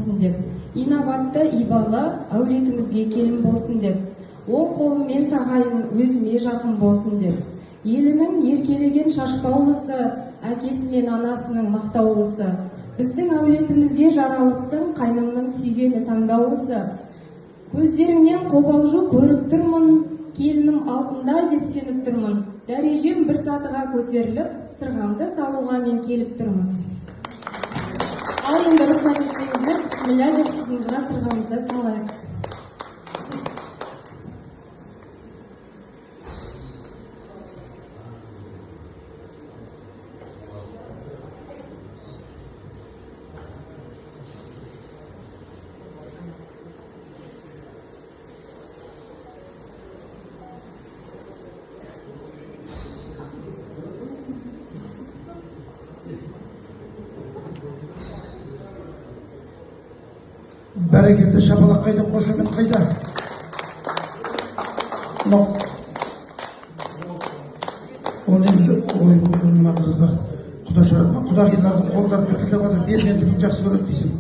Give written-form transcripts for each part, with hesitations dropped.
болсын деп, инабатты ибалы әулетімізге келін болсын деп, оң қолымен тағайын өзіме жақын болсын деп, елінің еркелеген шашпаулысы, әкесі мен анасының мақтаулысы, біздің әулетімізге жаралыпсың, қайнымның сүйгені таңдаулысы. Көздеріңнен қобалжу көріп тұрмын, келінім алтында деп сеніп тұрмын. Дәрежем бір сатыға көтеріліп, сырғамды салуға мен келіп тұрмын. Ал енді рұқсат етсеңіздер, бісміллә деп қызымызға сырғамызды салайық. Бәрекелді, шапалақ қайда, қошемет қайда? Ол неміз ой мына қыздар құдағилардың қолдары тіріліп жатыр. Бергендігін жақсы көреді дейсің.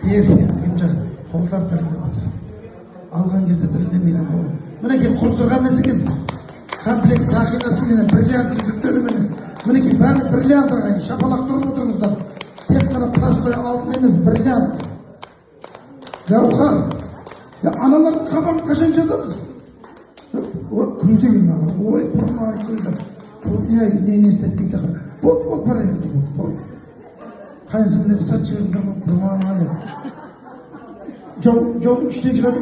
Бергендігін жақсы, қолдар тіріліп жатыр. Алған кезде тірілмейді. Мінекей құрсырға емес екен. Комплект сақинасымен, бриллиант жүзіктерімен. Мінекей бәрі бриллиант ағайын. Шапалақ тұрып отырыңыздар. Тек қана простой алтын емес, бриллиант. Жауһар, аналар қабақ қашан жазамыз? Күлді екен ана, ой, бұрмай күлді. Не істетпейді. Бол, бар енді, бол. Қайынсың деп сәт жіберіп тұрмай. Жоқ, іште шығады.